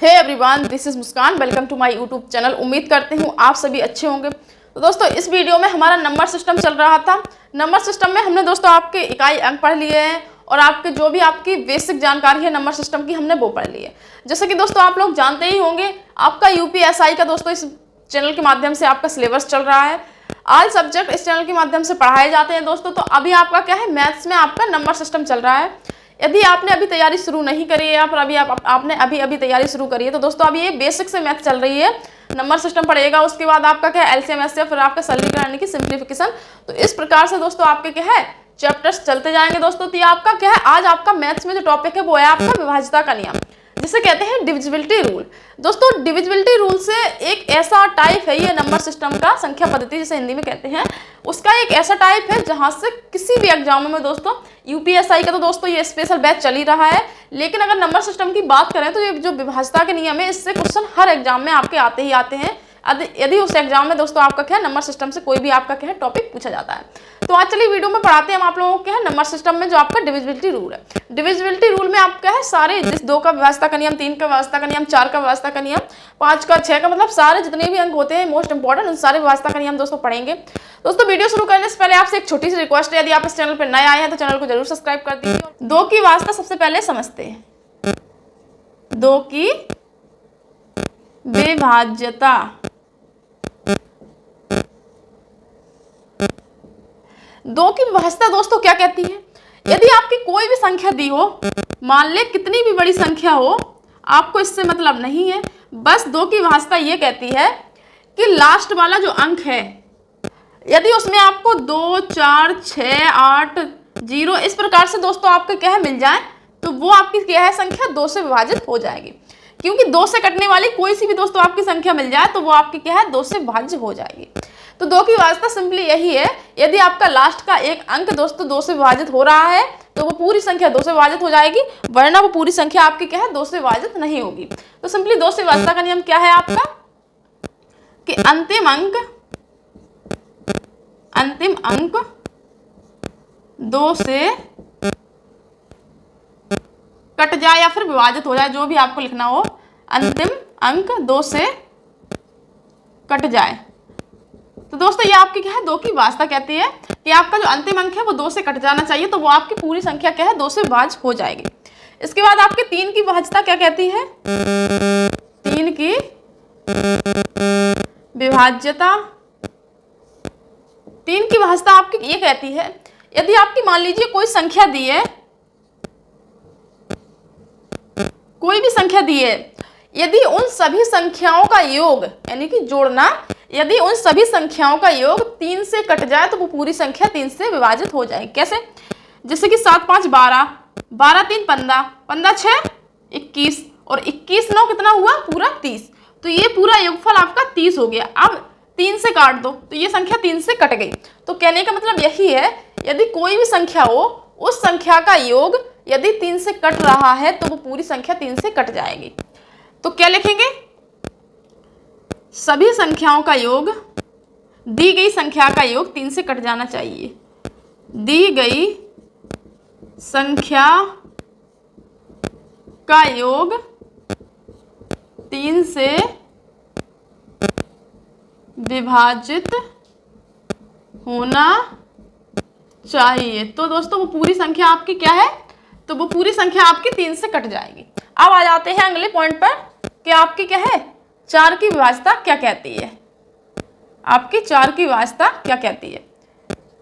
Hey everyone, this is Muskan. Welcome to my YouTube channel. उम्मीद करती हूँ आप सभी अच्छे होंगे। तो दोस्तों, इस वीडियो में हमारा नंबर सिस्टम चल रहा था। नंबर सिस्टम में हमने दोस्तों आपके इकाई अंक पढ़ लिए हैं और आपके जो भी आपकी बेसिक जानकारी है नंबर सिस्टम की हमने वो पढ़ ली है। जैसे कि दोस्तों आप लोग जानते ही होंगे, आपका यूपीएसआई का दोस्तों इस चैनल के माध्यम से आपका सिलेबस चल रहा है। ऑल सब्जेक्ट इस चैनल के माध्यम से पढ़ाए जाते हैं दोस्तों। तो अभी आपका क्या है, मैथ्स में आपका नंबर सिस्टम चल रहा है। यदि आपने अभी तैयारी शुरू नहीं करी है या फिर आपने अभी तैयारी शुरू करी है, तो दोस्तों अभी ये बेसिक से मैथ चल रही है। नंबर सिस्टम पढ़ेगा, उसके बाद आपका क्या है एलसीएम एचसीएफ, फिर आपका सरलीकरण यानी कि सिंप्लीफिकेशन। तो इस प्रकार से दोस्तों आपके क्या है चैप्टर्स चलते जाएंगे दोस्तों। तो ये आपका क्या है, आज आपका मैथ्स में जो टॉपिक है वो है आपका विभाज्यता का नियम, जिसे कहते हैं डिविजिबिलिटी रूल। दोस्तों डिविजिबिलिटी रूल से एक ऐसा टाइप है ये नंबर सिस्टम का, संख्या पद्धति जिसे हिंदी में कहते हैं, उसका एक ऐसा टाइप है जहां से किसी भी एग्जाम में दोस्तों यूपीएसआई का तो दोस्तों ये स्पेशल बैच चल ही रहा है, लेकिन अगर नंबर सिस्टम की बात करें तो ये जो विभाज्यता के नियम है इससे क्वेश्चन हर एग्जाम में आपके आते ही आते हैं। यदि उस एग्जाम में दोस्तों आपका क्या है नंबर सिस्टम से कोई भी आपका क्या है टॉपिक पूछा जाता है। तो आज चलिए वीडियो में पढ़ाते हैं हम आप लोगों को क्या है नंबर सिस्टम में जो आपका डिविजिबिलिटी रूल है। डिविजिबिलिटी रूल में आप क्या है सारे जिस 2 का विभाज्यता का नियम, 3 का विभाज्यता का नियम, 4 का विभाज्यता का नियम, 5 का, 6 का, मतलब सारे जितने भी अंक होते हैं मोस्ट इंपॉर्टेंट उन सारे विभाज्यता का नियम दोस्तों पढ़ेंगे। दोस्तों वीडियो शुरू करने से पहले आपसे एक छोटी सी रिक्वेस्ट है, यदि आप इस चैनल पर नए आए हैं तो चैनल को जरूर सब्सक्राइब कर दीजिए। 2 की विभाज्यता सबसे पहले समझते हैं। 2 की विभाज्यता, दो की विभाज्यता दोस्तों क्या कहती है, यदि आपकी कोई भी संख्या दी हो, मान ले कितनी भी बड़ी संख्या हो, आपको इससे मतलब नहीं है, बस 2 की विभाज्यता ये कहती है कि लास्ट वाला जो अंक है यदि उसमें आपको 2, 4, 6, 8, 0 इस प्रकार से दोस्तों आपके क्या है मिल जाए, तो वो आपकी क्या है संख्या 2 से विभाजित हो जाएगी। क्योंकि 2 से कटने वाली कोई सी भी दोस्तों आपकी संख्या मिल जाए तो वो आपकी क्या है 2 से विभाज्य हो जाएगी। तो 2 की विभाज्यता सिंपली यही है, यदि आपका लास्ट का एक अंक दोस्तों 2 से विभाजित हो रहा है तो वो पूरी संख्या 2 से विभाजित हो जाएगी, वरना वो पूरी संख्या आपकी क्या है 2 से विभाजित नहीं होगी। तो सिंपली 2 से विभाज्यता का नियम क्या है आपका कि अंतिम अंक 2 से कट जाए या फिर विभाजित हो जाए, जो भी आपको लिखना हो, अंतिम अंक 2 से कट जाए। तो दोस्तों ये आपकी क्या है 2 की विभाज्यता कहती है कि आपका जो अंतिम अंक है वो 2 से कट जाना चाहिए, तो वो आपकी पूरी संख्या क्या है 2 से विभाज्य हो जाएगी। इसके बाद आपके 3 की विभाज्यता क्या कहती है, 3 की विभाज्यता, 3 की विभाज्यता आपकी ये कहती है, यदि आपकी मान लीजिए कोई संख्या दी है, कोई भी संख्या दी है, यदि उन सभी संख्याओं का योग यानी कि जोड़ना, यदि उन सभी संख्याओं का योग 3 से कट जाए तो वो पूरी संख्या 3 से विभाजित हो जाए। कैसे, जैसे कि 7, 5, 12, 12, 3, 15, 15, 6, 21 और 21, 9 कितना हुआ पूरा 30। तो ये पूरा योगफल आपका 30 हो गया। अब 3 से काट दो तो ये संख्या 3 से कट गई। तो कहने का मतलब यही है, यदि कोई भी संख्या हो, उस संख्या का योग यदि 3 से कट रहा है तो वो पूरी संख्या 3 से कट जाएगी। तो क्या लिखेंगे, सभी संख्याओं का योग, दी गई संख्या का योग 3 से कट जाना चाहिए। दी गई संख्या का योग 3 से विभाजित होना चाहिए। तो दोस्तों वो पूरी संख्या आपकी क्या है, तो वो पूरी संख्या आपकी 3 से कट जाएगी। अब आ जाते हैं अगले पॉइंट पर कि आपकी क्या है 4 की विभाज्यता क्या कहती है, आपकी 4 की विभाज्यता क्या कहती है।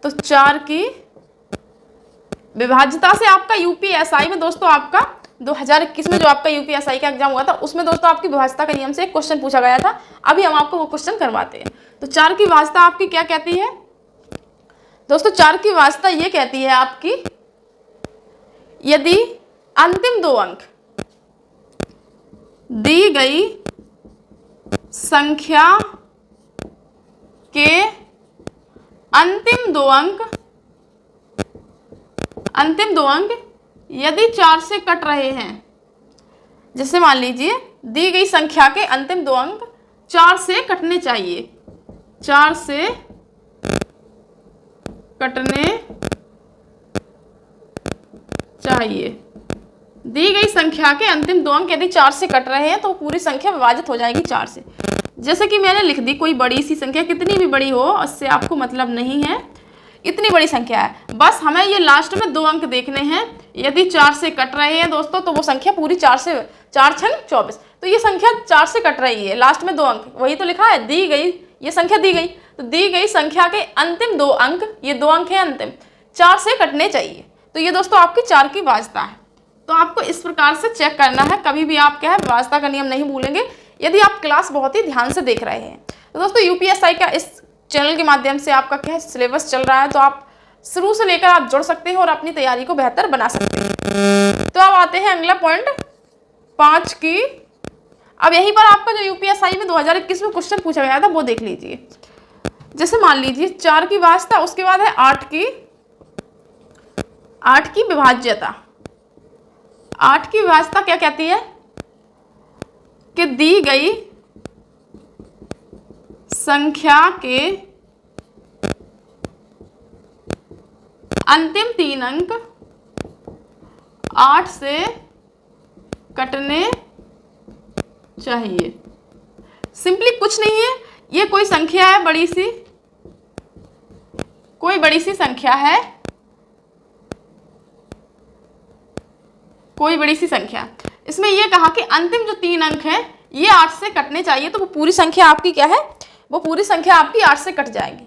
तो 4 की विभाज्यता से आपका यूपीएसआई में दोस्तों आपका 2021 में जो आपका यूपीएसआई का एग्जाम हुआ था उसमें दोस्तों आपकी विभाज्यता के नियम से एक क्वेश्चन पूछा गया था। अभी हम आपको वो क्वेश्चन करवाते हैं। तो 4 की विभाज्यता आपकी क्या कहती है दोस्तों, 4 की विभाज्यता ये कहती है आपकी, यदि अंतिम 2 अंक दी गई संख्या के अंतिम दो अंक यदि 4 से कट रहे हैं, जैसे मान लीजिए दी गई संख्या के अंतिम 2 अंक 4 से कटने चाहिए, 4 से कटने चाहिए, दी गई संख्या के अंतिम दो अंक यदि 4 से कट रहे हैं तो पूरी संख्या विभाजित हो जाएगी 4 से। जैसे कि मैंने लिख दी कोई बड़ी सी संख्या, कितनी भी बड़ी हो उससे आपको मतलब नहीं है, इतनी बड़ी संख्या है, बस हमें ये लास्ट में 2 अंक देखने हैं। यदि 4 से कट रहे हैं दोस्तों तो वो संख्या पूरी 4 से 4 छंग 24, तो ये संख्या 4 से कट रही है, लास्ट में 2 अंक, वही तो लिखा है। दी गई ये संख्या दी गई, तो दी गई संख्या के अंतिम 2 अंक, ये 2 अंक है अंतिम, 4 से कटने चाहिए। तो ये दोस्तों आपकी 4 की वाजता है। तो आपको इस प्रकार से चेक करना है, कभी भी आप क्या है वाजता का नियम नहीं भूलेंगे यदि आप क्लास बहुत ही ध्यान से देख रहे हैं। तो दोस्तों यूपीएसआई का इस चैनल के माध्यम से आपका क्या है सिलेबस चल रहा है, तो आप शुरू से लेकर आप जुड़ सकते हैं और अपनी तैयारी को बेहतर बना सकते हैं। तो अब आते हैं अगला पॉइंट 5 की। अब यहीं पर आपका जो यूपीएसआई में 2021 में क्वेश्चन पूछा गया था वो देख लीजिए। जैसे मान लीजिए 4 की वाजता, उसके बाद है 8 की विभाज्यता। 8 की विभाज्यता क्या कहती है कि दी गई संख्या के अंतिम 3 अंक 8 से कटने चाहिए। सिंपली कुछ नहीं है, ये कोई संख्या है बड़ी सी, कोई बड़ी सी संख्या है, कोई बड़ी सी संख्या, इसमें ये कहा कि अंतिम जो 3 अंक हैं ये 8 से कटने चाहिए, तो वो पूरी संख्या आपकी क्या है, वो पूरी संख्या आपकी 8 से कट जाएगी।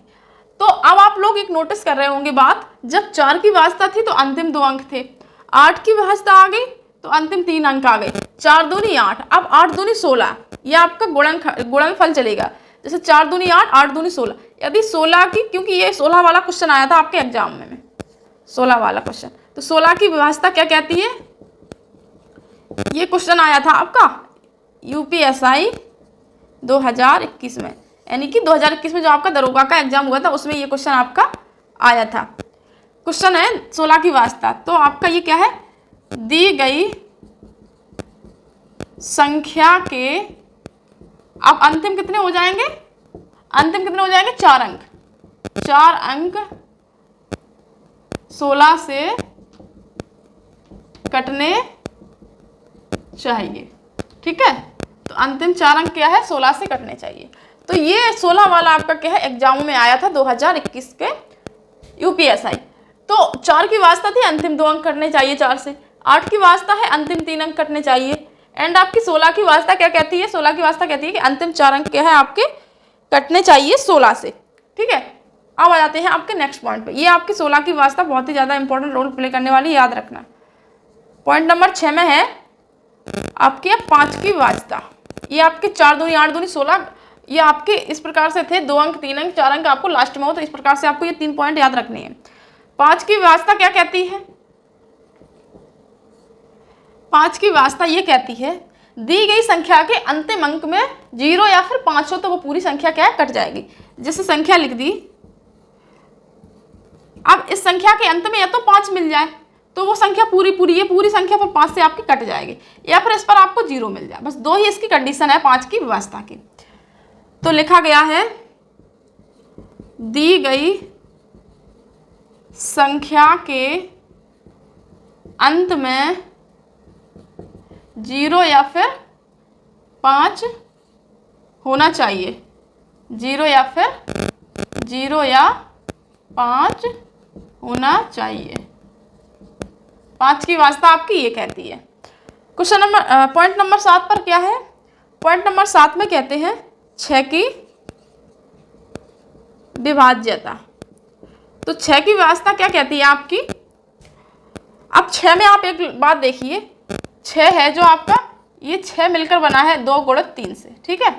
तो अब आप लोग एक नोटिस कर रहे होंगे बात, जब 4 की वाजता थी तो अंतिम 2 अंक थे, 8 की वाजता आ गई तो अंतिम 3 अंक आ गए, 4 दूनी 8, अब 8 दूनी 16, ये आपका गुणनफल चलेगा। जैसे 4 दूनी 8, 8 दूनी 16, यदि 16 की, क्योंकि ये 16 वाला क्वेश्चन आया था आपके एग्जाम में 16 वाला क्वेश्चन, तो 16 की विभाज्यता क्या कहती है, ये क्वेश्चन आया था आपका यूपीएसआई 2021 में, यानी कि 2021 में जो आपका दरोगा का एग्जाम हुआ था उसमें ये क्वेश्चन आपका आया था। क्वेश्चन है 16 की वाजता, तो आपका ये क्या है, दी गई संख्या के, अब अंतिम कितने हो जाएंगे, अंतिम कितने हो जाएंगे 4 अंक, 4 अंक 16 से कटने चाहिए, ठीक है। तो अंतिम 4 अंक क्या है, 16 से कटने चाहिए। तो ये 16 वाला आपका क्या है एग्जाम में आया था 2021 के यूपीएसआई। तो 4 की वाजता थी अंतिम 2 अंक कटने चाहिए 4 से, 8 की वाजता है अंतिम 3 अंक कटने चाहिए, एंड आपकी 16 की वाजता क्या कहती है, 16 की वाजता कहती है कि अंतिम 4 अंक क्या है आपके कटने चाहिए 16 से, ठीक है। अब आ जाते हैं आपके नेक्स्ट पॉइंट पे। ये आपकी 16 की वाजता बहुत ही ज़्यादा इंपॉर्टेंट रोल प्ले करने वाली, याद रखना। पॉइंट नंबर 6 में है आपके 5 की वाजता। ये आपके 4 दूनी 8 दूनी 16, ये आपके इस प्रकार से थे, 2 अंक 3 अंक 4 अंक आपको लास्ट में हो, तो इस प्रकार से आपको ये 3 पॉइंट याद रखने हैं। 5 की वाजता क्या कहती है, 5 की वाजता ये कहती है दी गई संख्या के अंतिम अंक में 0 या फिर 5 हो तो वो पूरी संख्या क्या है कट जाएगी। जैसे संख्या लिख दी, अब इस संख्या के अंत में या तो 5 मिल जाए तो वो संख्या ये पूरी संख्या पर 5 से आपकी कट जाएगी, या फिर इस पर आपको 0 मिल जाए, बस 2 ही इसकी कंडीशन है 5 की व्यवस्था की। तो लिखा गया है दी गई संख्या के अंत में 0 या फिर 5 होना चाहिए, 0 या 5 होना चाहिए। 5 की वास्ता आपकी ये कहती है। क्वेश्चन नंबर पॉइंट नंबर 7 पर क्या है, पॉइंट नंबर 7 में कहते हैं 6 की विभाज्यता। तो 6 की वास्ता क्या कहती है आपकी, अब 6 में आप एक बात देखिए, 6 है जो आपका, ये 6 मिलकर बना है 2 गुणित 3 से, ठीक है।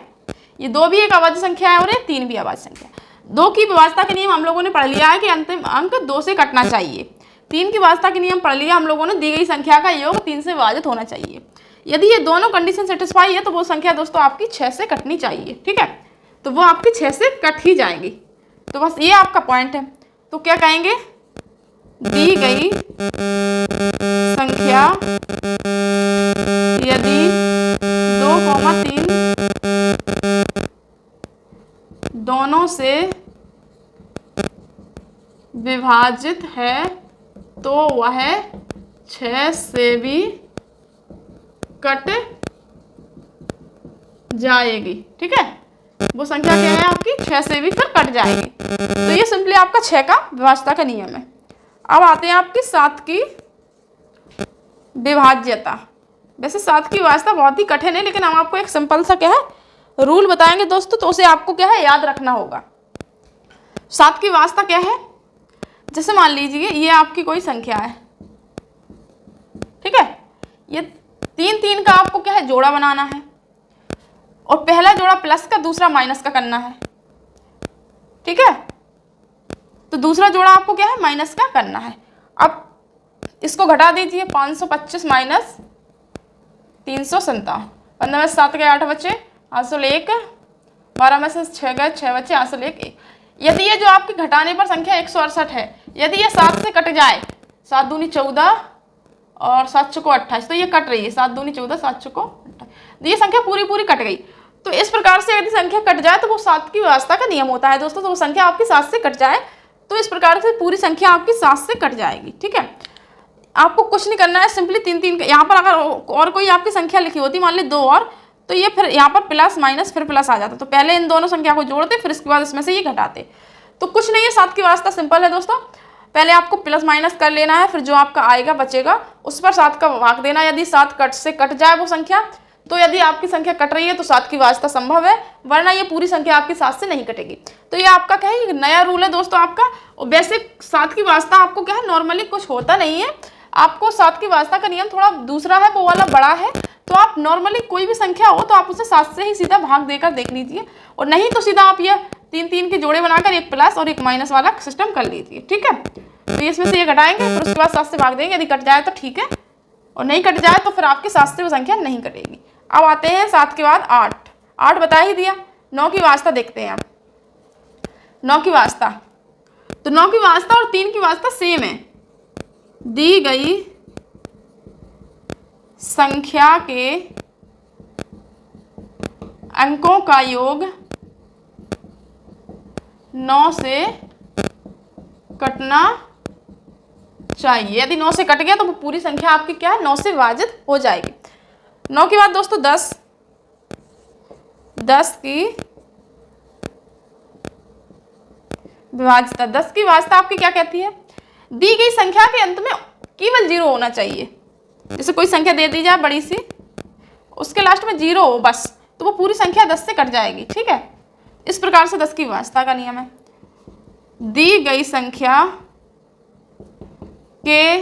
ये 2 भी एक अभाज्य संख्या है और ये 3 भी अभाज्य संख्या है। 2 की विभाज्यता के नियम हम लोगों ने पढ़ लिया है कि अंतिम अंक 2 से कटना चाहिए। 3 की विभाज्यता के नियम पढ़ लिया हम लोगों ने, दी गई संख्या का योग 3 से विभाजित होना चाहिए। यदि ये दोनों कंडीशन सेटिस्फाई है तो वो संख्या दोस्तों आपकी 6 से कटनी चाहिए, ठीक है। तो वो आपकी 6 से कट ही जाएगी। तो बस ये आपका पॉइंट है। तो क्या कहेंगे, दी गई संख्या यदि 2, 3 दोनों से विभाजित है तो वह 6 से भी कट जाएगी। ठीक है, वो संख्या क्या है आपकी 6 से भी फिर कट जाएगी। तो ये सिंपली आपका 6 का विभाज्यता का नियम है। अब आते हैं आपकी 7 की विभाज्यता। वैसे 7 की विभाज्यता बहुत ही कठिन है, लेकिन हम आपको एक सिंपल सा क्या है रूल बताएंगे दोस्तों, तो उसे आपको क्या है याद रखना होगा। 7 की विभाज्यता क्या है, जैसे मान लीजिए ये आपकी कोई संख्या है, ठीक है, ये 3 का आपको क्या है जोड़ा बनाना है, और पहला जोड़ा प्लस का, दूसरा माइनस का करना है। ठीक है, तो दूसरा जोड़ा आपको क्या है माइनस का करना है। अब इसको घटा दीजिए, 525 माइनस 357, 15 में 7 गए 8 बचे 801, 12 में से 6 गए 6 बचे 801। यदि ये जो आपकी घटाने पर संख्या 168 है, यदि ये 7 से कट जाए, 7 दूनी 14 और 7 चौको 28, तो ये कट रही है, 7 दूनी 14 7 चौको 28, ये संख्या पूरी कट गई। तो इस प्रकार से यदि संख्या कट जाए तो वो 7 की विभाज्यता का नियम होता है दोस्तों। तो वो संख्या आपकी 7 से कट जाए तो इस प्रकार से पूरी संख्या आपकी 7 से कट जाएगी। ठीक है, आपको कुछ नहीं करना है, सिंपली 3 यहाँ पर अगर और कोई आपकी संख्या लिखी होती, मान ली 2 और, तो ये फिर यहाँ पर प्लस माइनस फिर प्लस आ जाता, तो पहले इन दोनों संख्या को जोड़ते, फिर इसके बाद इसमें से ये घटाते। तो कुछ नहीं है, 7 की विभाज्यता सिंपल है दोस्तों। पहले आपको प्लस माइनस कर लेना है, फिर जो आपका आएगा बचेगा उस पर 7 का भाग देना। यदि 7 से कट जाए वो संख्या, तो यदि आपकी संख्या कट रही है तो 7 की विभाज्यता संभव है, वरना ये पूरी संख्या आपकी 7 से नहीं कटेगी। तो ये आपका क्या है नया रूल है दोस्तों आपका। और वैसे 7 की विभाज्यता आपको क्या है नॉर्मली कुछ होता नहीं है, आपको 7 की विभाज्यता का नियम थोड़ा दूसरा है, वो वाला बड़ा है। तो आप नॉर्मली कोई भी संख्या हो तो आप उसे 7 से ही सीधा भाग देकर देख लीजिए, और नहीं तो सीधा आप ये 3 के जोड़े बनाकर एक प्लस और एक माइनस वाला सिस्टम कर लीजिए। ठीक है, तो इसमें से ये घटाएंगे, फिर उसके बाद 7 से भाग देंगे, यदि कट जाए तो ठीक है, और नहीं कट जाए तो फिर आपके 7 से वो संख्या नहीं कटेगी। अब आते हैं 7 के बाद 8 बता ही दिया। 9 की विभाज्यता देखते हैं आप। 9 की विभाज्यता, तो 9 की विभाज्यता और 3 की विभाज्यता सेम है। दी गई संख्या के अंकों का योग 9 से कटना चाहिए। यदि 9 से कट गया तो वो पूरी संख्या आपकी क्या है 9 से विभाजित हो जाएगी। 9 के बाद दोस्तों 10 की विभाज्यता। 10 की विभाज्यता आपकी क्या कहती है, दी गई संख्या के अंत में केवल 0 होना चाहिए। जैसे कोई संख्या दे दी जाए बड़ी सी, उसके लास्ट में 0 हो बस, तो वो पूरी संख्या 10 से कट जाएगी। ठीक है, इस प्रकार से 10 की विभाज्यता का नियम है। दी गई संख्या के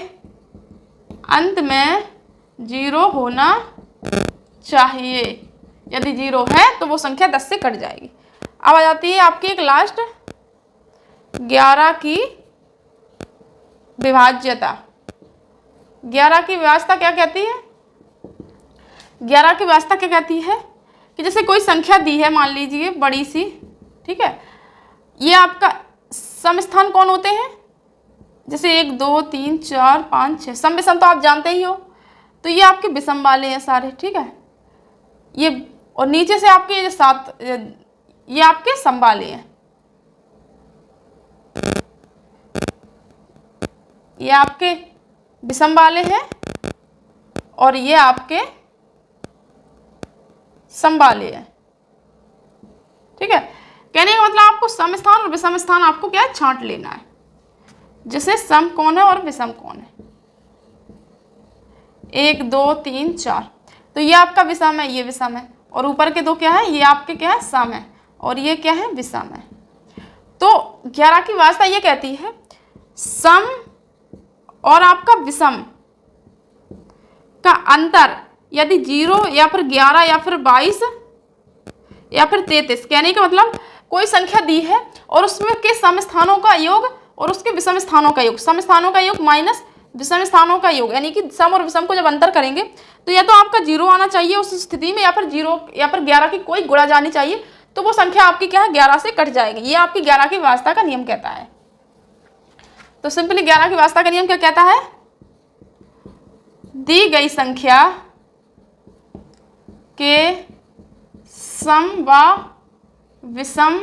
अंत में 0 होना चाहिए। यदि 0 है तो वो संख्या 10 से कट जाएगी। अब आ जाती है आपकी एक लास्ट 11 की विभाज्यता। 11 की विभाज्यता क्या कहती है, 11 की विभाज्यता क्या कहती है कि जैसे कोई संख्या दी है, मान लीजिए बड़ी सी, ठीक है, ये आपका सम स्थान कौन होते हैं, जैसे 1 2 3 4 5 6 सम विषम तो आप जानते ही हो, तो ये आपके विषम वाले हैं सारे। ठीक है, ये और नीचे से आपके ये 7 ये आपके सम वाले हैं, ये आपके विषम वाले हैं और ये आपके सम वाले हैं। ठीक है, कहने का मतलब आपको सम स्थान और विषम स्थान आपको क्या है छांट लेना है, जैसे सम कौन है और विषम कौन है। 1 2 3 4, तो ये आपका विषम है, ये विषम है, और ऊपर के दो क्या है, ये आपके क्या है सम है, और ये क्या है विषम है। तो 11 की विभाज्यता ये कहती है सम और आपका विषम का अंतर यदि 0 या फिर 11 या फिर 22 या फिर 33, कहने का मतलब कोई संख्या दी है और उसमें के सम स्थानों का योग और उसके विषम स्थानों का योग, सम स्थानों का योग माइनस विषम स्थानों का योग, यानी कि सम और विषम को जब अंतर करेंगे तो या तो आपका 0 आना चाहिए उस स्थिति में, या फिर 0 या फिर 11 की कोई गुणा जानी चाहिए, तो वो संख्या आपकी क्या है 11 से कट जाएगी। ये आपकी 11 की विभाज्यता का नियम कहता है। तो सिंपली 11 की विभाज्यता का नियम क्या कहता है, दी गई संख्या के सम व विषम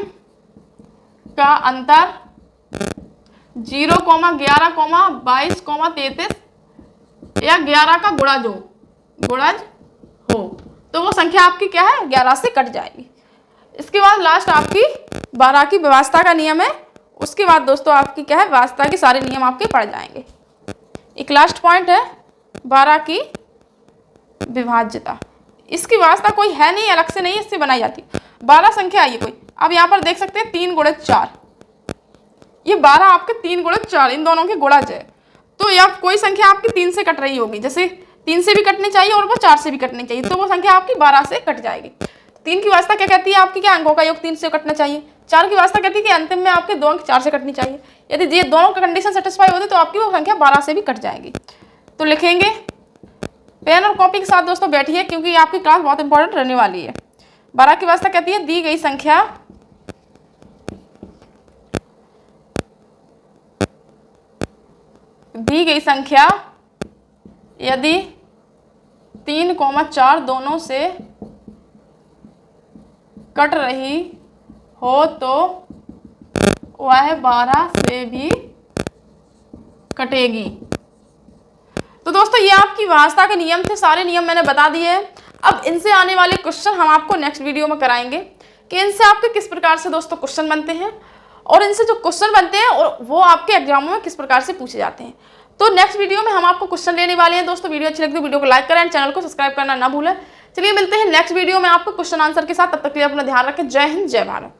का अंतर 0, 11, 22, 33 या 11 का गुणज हो तो वो संख्या आपकी क्या है, 11 से कट जाएगी। इसके बाद लास्ट आपकी 12 की व्यवस्था का नियम है। उसके बाद दोस्तों आपकी क्या है, व्यवस्था के सारे नियम आपके पड़ जाएंगे। एक लास्ट पॉइंट है 12 की विभाज्यता। इसकी व्यवस्था कोई है नहीं, अलग से नहीं इससे बनाई जाती। 12 संख्या आई है कोई, अब यहाँ पर देख सकते हैं 3 गुणित 4, ये 12 आपके 3 गुणित 4 इन दोनों के गुणज है। तो या कोई संख्या आपकी 3 से कट रही होगी, जैसे 3 से भी कटनी चाहिए और वो 4 से भी कटनी चाहिए, तो वो संख्या आपकी 12 से कट जाएगी। 3 की व्यवस्था क्या कहती है आपकी, क्या अंकों का योग 3 से कटना चाहिए। 4 की व्यवस्था कहती है कि अंतिम में आपके 2 अंक 4 से कटनी चाहिए। यदि ये दोनों का कंडीशन सेटिस्फाई होती तो आपकी वो संख्या 12 से भी कट जाएगी। तो लिखेंगे, पेन और कॉपी के साथ दोस्तों बैठिए क्योंकि आपकी क्लास बहुत इंपॉर्टेंट रहने वाली है। 12 की व्यवस्था कहती है दी गई संख्या यदि 3, 4 दोनों से कट रही हो तो वह 12 से भी कटेगी। तो दोस्तों ये आपकी व्यवस्था के नियम थे, सारे नियम मैंने बता दिए हैं। अब इनसे आने वाले क्वेश्चन हम आपको नेक्स्ट वीडियो में कराएंगे कि इनसे आपके किस प्रकार से दोस्तों क्वेश्चन बनते हैं और इनसे जो क्वेश्चन बनते हैं और वो आपके एग्जामों में किस प्रकार से पूछे जाते हैं। तो नेक्स्ट वीडियो में हम आपको क्वेश्चन लेने वाले हैं दोस्तों। वीडियो अच्छी लगी तो वीडियो को लाइक करें एंड चैनल को सब्सक्राइब करना ना भूलें। चलिए मिलते हैं नेक्स्ट वीडियो में आपको क्वेश्चन आंसर के साथ, तब तक के लिए अपना ध्यान रखें। जय हिंद, जय भारत।